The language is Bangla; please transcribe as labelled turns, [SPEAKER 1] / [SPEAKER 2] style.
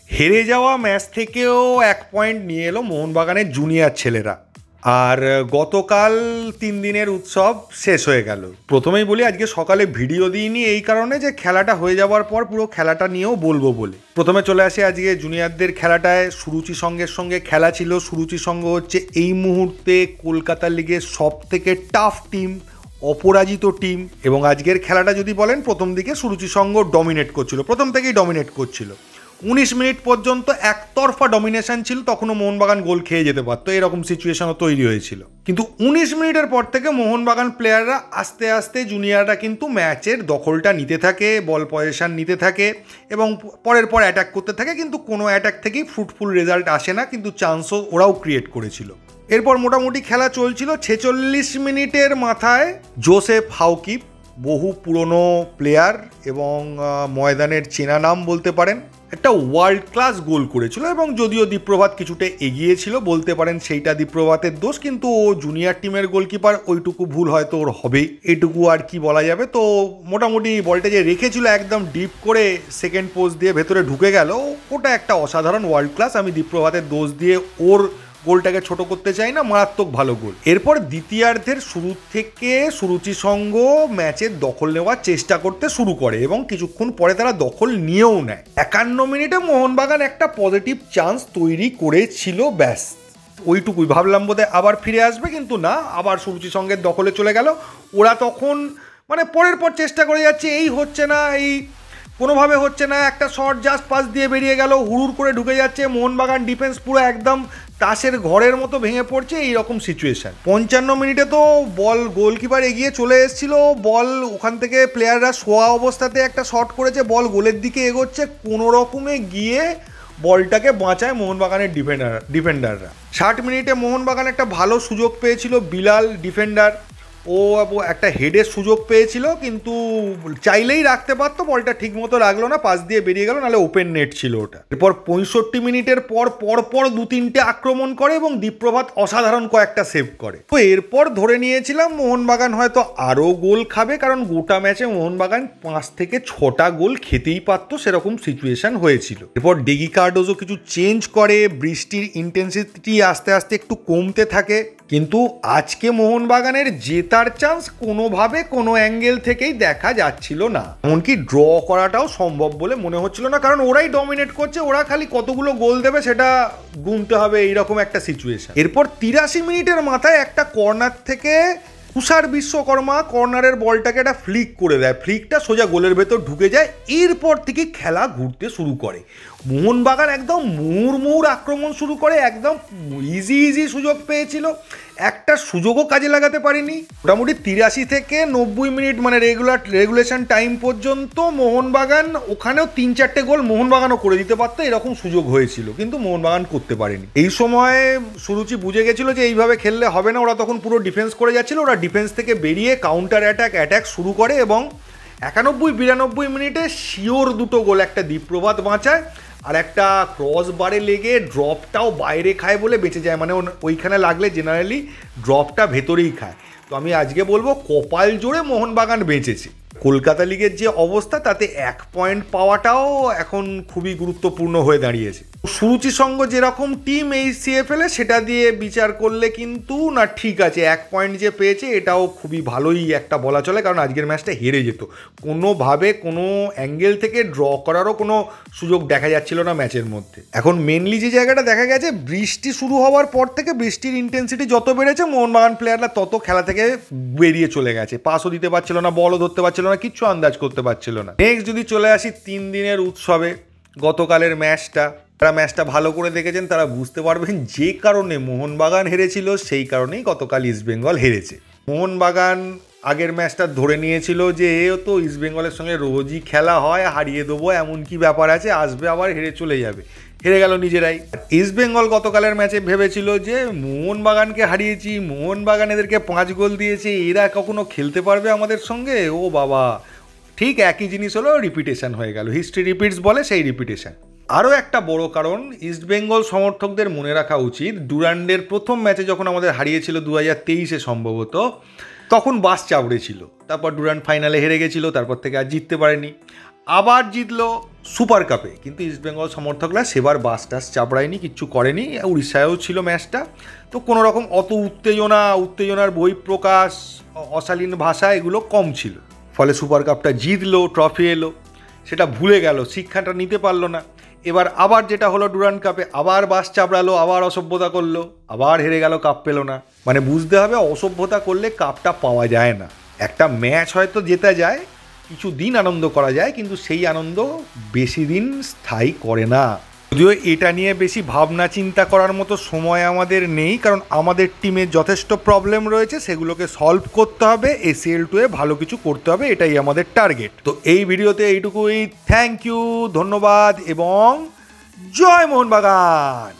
[SPEAKER 1] হেরে যাওয়া ম্যাচ থেকেও 1 পয়েন্ট নিয়ে এলো মোহনবাগানের জুনিয়র ছেলেরা। আর গতকাল 3 দিনের উৎসব শেষ হয়ে গেল। প্রথমেই বলি, আজকে সকালে ভিডিও দিইনি এই কারণে যে খেলাটা হয়ে যাওয়ার পর পুরো খেলাটা নিয়েও বলবো বলে। প্রথমে চলে আসি আজকে জুনিয়রদের খেলাটায়। সুরুচি সঙ্গের সঙ্গে খেলা ছিল। সুরুচি সঙ্গ হচ্ছে এই মুহূর্তে কলকাতা লিগের সব থেকে টাফ টিম, অপরাজিত টিম। এবং আজকের খেলাটা যদি বলেন, প্রথম দিকে সুরুচি সঙ্গ ডমিনেট করছিল, প্রথম থেকেই ডমিনেট করছিল। 19 মিনিট পর্যন্ত একতরফা ডমিনেশন ছিল, তখনও মোহনবাগান গোল খেয়ে যেতে পারতো, এরকম সিচুয়েশনও তৈরি হয়েছিল। কিন্তু 19 মিনিটের পর থেকে মোহনবাগান প্লেয়াররা আস্তে আস্তে, জুনিয়ররা কিন্তু ম্যাচের দখলটা নিতে থাকে, বল পজিশন নিতে থাকে এবং পরের পর অ্যাটাক করতে থাকে। কিন্তু কোনো অ্যাটাক থেকেই ফ্রুটফুল রেজাল্ট আসে না, কিন্তু চান্সও ওরাও ক্রিয়েট করেছিল। এরপর মোটামুটি খেলা চলছিল। 46 মিনিটের মাথায় জোসেফ হাউকিপ, বহু পুরনো প্লেয়ার এবং ময়দানের চেনা নাম বলতে পারেন, একটা ওয়ার্ল্ড ক্লাস গোল করেছিল। এবং যদিও দীপ্রভাত কিছুটা এগিয়েছিল, বলতে পারেন সেইটা দীপ্রভাতের দোষ, কিন্তু ও জুনিয়র টিমের গোলকিপার, ওইটুকু ভুল হয়তো ওর হবেই, এইটুকু আর কি বলা যাবে। তো মোটামুটি বলটা যে রেখেছিল একদম ডিপ করে সেকেন্ড পোস্ট দিয়ে ভেতরে ঢুকে গেল, ওটা একটা অসাধারণ ওয়ার্ল্ড ক্লাস। আমি দীপ্রভাতের দোষ দিয়ে ওর গোলটাকে ছোট করতে চাই না, মারাত্মক ভালো গোল। এরপর দ্বিতীয়ার্ধের শুরু থেকে সুরুচি সঙ্গ ম্যাচের দখল নেওয়ার চেষ্টা করতে শুরু করে এবং কিছুক্ষণ পরে তারা দখল নিয়েও নেয়। 51 মিনিটে মোহনবাগান একটা পজিটিভ চান্স তৈরি করেছিল, ব্যাস ওইটুকুই। ভাবলাম বোধহয় আবার ফিরে আসবে, কিন্তু না, আবার সুরুচি সঙ্গের দখলে চলে গেল। ওরা তখন পরের পর চেষ্টা করে যাচ্ছে, এই হচ্ছে না, এই কোনোভাবে হচ্ছে না। একটা শর্ট জাস্ট পাস দিয়ে বেরিয়ে গেল, হুড়ুর করে ঢুকে যাচ্ছে। মোহনবাগান ডিফেন্স পুরো একদম তাসের ঘরের মতো ভেঙে পড়ছে, এইরকম সিচুয়েশান। 55 মিনিটে তো বল গোলকিপার এগিয়ে চলে এসেছিল, বল ওখান থেকে প্লেয়াররা শোয়া অবস্থাতে একটা শট করেছে, বল গোলের দিকে এগোচ্ছে, কোনো রকমে গিয়ে বলটাকে বাঁচায় মোহনবাগানের ডিফেন্ডাররা। 60 মিনিটে মোহনবাগান একটা ভালো সুযোগ পেয়েছিল, বিলাল ডিফেন্ডার, ও একটা হেডের সুযোগ পেয়েছিল, কিন্তু চাইলেই রাখতে পারতো, বলটা ঠিক মতো রাখলো না, পাস দিয়ে বেরিয়ে গেল, নাহলে ওপেন নেট ছিল ওটা। এরপর 65 মিনিটের পর 2-3টে আক্রমণ করে এবং দীপ্রভাত অসাধারণ কয়েকটা সেভ করে। তো এরপর ধরে নিয়েছিলাম মোহনবাগান হয়তো আরও গোল খাবে, কারণ গোটা ম্যাচে মোহনবাগান 5 থেকে 6টা গোল খেতেই পারতো, সেরকম সিচুয়েশন হয়েছিল। এরপর ডেগি কার্ডোজও কিছু চেঞ্জ করে, বৃষ্টির ইন্টেন্সিটি আস্তে আস্তে একটু কমতে থাকে। কিন্তু আজকে মোহনবাগানের জেতার চান্স কোনোভাবে কোনো অ্যাঙ্গেল থেকেই দেখা যাচ্ছিল না, এমনকি ড্র করাটাও সম্ভব বলে মনে হচ্ছিল না, কারণ ওরাই ডমিনেট করছে, ওরা খালি কতগুলো গোল দেবে সেটা গুনতে হবে, এইরকম একটা সিচুয়েশন। এরপর 83 মিনিটের মাথায় একটা কর্নার থেকে তুষার বিশ্বকর্মা কর্নারের বলটাকে একটা ফ্লিক করে দেয়, ফ্লিকটা সোজা গোলের ভেতর ঢুকে যায়। এরপর থেকে খেলা ঘুরতে শুরু করে, মোহনবাগান একদম মুহুর্মুহুর আক্রমণ শুরু করে, একদম ইজি সুযোগ পেয়েছিল, একটা সুযোগও কাজে লাগাতে পারিনি। মোটামুটি 83 থেকে 90 মিনিট রেগুলেশন টাইম পর্যন্ত মোহনবাগান, ওখানেও 3-4টে গোল মোহনবাগানও করে দিতে পারতো, এরকম সুযোগ হয়েছিল, কিন্তু মোহনবাগান করতে পারেনি। এই সময় সুরুচি বুঝে গেছিল যে এইভাবে খেললে হবে না, ওরা তখন পুরো ডিফেন্স করে যাচ্ছিল। ওরা ডিফেন্স থেকে বেরিয়ে কাউন্টার অ্যাটাক শুরু করে এবং 91-92 মিনিটে শিওর 2টো গোল, একটা দীপ্রভাত বাঁচায় আর একটা ক্রস বারে লেগে ড্রপটাও বাইরে খায় বলে বেঁচে যায়, ওইখানে লাগলে জেনারেলি ড্রপটা ভেতরেই খায়। তো আমি আজকে বলবো কপাল জোরে মোহনবাগান বেঁচেছে। কলকাতা লিগের যে অবস্থা, তাতে 1 পয়েন্ট পাওয়াটাও এখন খুবই গুরুত্বপূর্ণ হয়ে দাঁড়িয়েছে। সুরুচি সঙ্গ যেরকম টিম এই সিএফএলে, সেটা দিয়ে বিচার করলে কিন্তু না, ঠিক আছে, 1 পয়েন্ট যে পেয়েছে এটাও খুবই ভালোই একটা বলা চলে, কারণ আজকের ম্যাচটা হেরে যেত, কোনোভাবে কোনো অ্যাঙ্গেল থেকে ড্র করারও কোনো সুযোগ দেখা যাচ্ছিল না ম্যাচের মধ্যে। এখন মেনলি যে জায়গাটা দেখা গেছে, বৃষ্টি শুরু হওয়ার পর থেকে বৃষ্টির ইন্টেন্সিটি যত বেড়েছে, মোহনবাগান প্লেয়াররা তত খেলা থেকে বেরিয়ে চলে গেছে, পাসও দিতে পারছিল না, বলও ধরতে পারছিল না, কিচ্ছু আন্দাজ করতে পারছিল না। নেক্সট যদি চলে আসি 3 দিনের উৎসবে, গতকালের ম্যাচটা, যারা ম্যাচটা ভালো করে দেখেছেন তারা বুঝতে পারবেন যে কারণে মোহনবাগান হেরেছিল, সেই কারণেই গতকাল ইস্টবেঙ্গল হেরেছে। মোহনবাগান আগের ম্যাচটা ধরে নিয়েছিল যে এও তো ইস্টবেঙ্গলের সঙ্গে রোজই খেলা হয়, হারিয়ে দেবো এমন কি ব্যাপার আছে, আসবে আবার হেরে চলে যাবে, হেরে গেল নিজেরাই। ইস্টবেঙ্গল গতকালের ম্যাচে ভেবেছিল যে মোহনবাগানকে হারিয়েছি, মোহনবাগান এদেরকে 5 গোল দিয়েছে, এরা কখনো খেলতে পারবে আমাদের সঙ্গে, ও বাবা, ঠিক একই জিনিস হলো, রিপিটেশন হয়ে গেল, হিস্ট্রি রিপিটস বলে, সেই রিপিটেশন। আরও একটা বড় কারণ, ইস্টবেঙ্গল সমর্থকদের মনে রাখা উচিত, ডুরান্ডের প্রথম ম্যাচে যখন আমাদের হারিয়েছিল 2023-এ সম্ভবত, তখন বাস চাপড়ে ছিল, তারপর ডুরান্ড ফাইনালে হেরে গেছিল, তারপর থেকে আর জিততে পারেনি। আবার জিতলো সুপার কাপে, কিন্তু ইস্টবেঙ্গল সমর্থকরা সেবার বাস টাস চাপড়ায়নি, কিচ্ছু করেনি। উড়িষ্যায়ও ছিল ম্যাচটা, তো কোনো রকম অত উত্তেজনার বহিঃপ্রকাশ, অশালীন ভাষা এগুলো কম ছিল। ফলে সুপার কাপটা জিতলো, ট্রফি এলো, সেটা ভুলে গেল, শিক্ষাটা নিতে পারলো না। এবার আবার যেটা হলো ডুরান্ড কাপে, আবার বাস চাপড়ালো, আবার অসভ্যতা করলো, আবার হেরে গেল, কাপ পেল না। মানে বুঝতে হবে, অসভ্যতা করলে কাপটা পাওয়া যায় না। একটা ম্যাচ হয়তো জেতা যায়, কিছু দিন আনন্দ করা যায়, কিন্তু সেই আনন্দ বেশি দিন স্থায়ী করে না। যদিও এটা নিয়ে বেশি ভাবনা চিন্তা করার মতো সময় আমাদের নেই, কারণ আমাদের টিমে যথেষ্ট প্রবলেম রয়েছে, সেগুলোকে সলভ করতে হবে, ACL2 এ ভালো কিছু করতে হবে, এটাই আমাদের টার্গেট। তো এই ভিডিওতে এইটুকুই। থ্যাংক ইউ, ধন্যবাদ এবং জয় মোহনবাগান।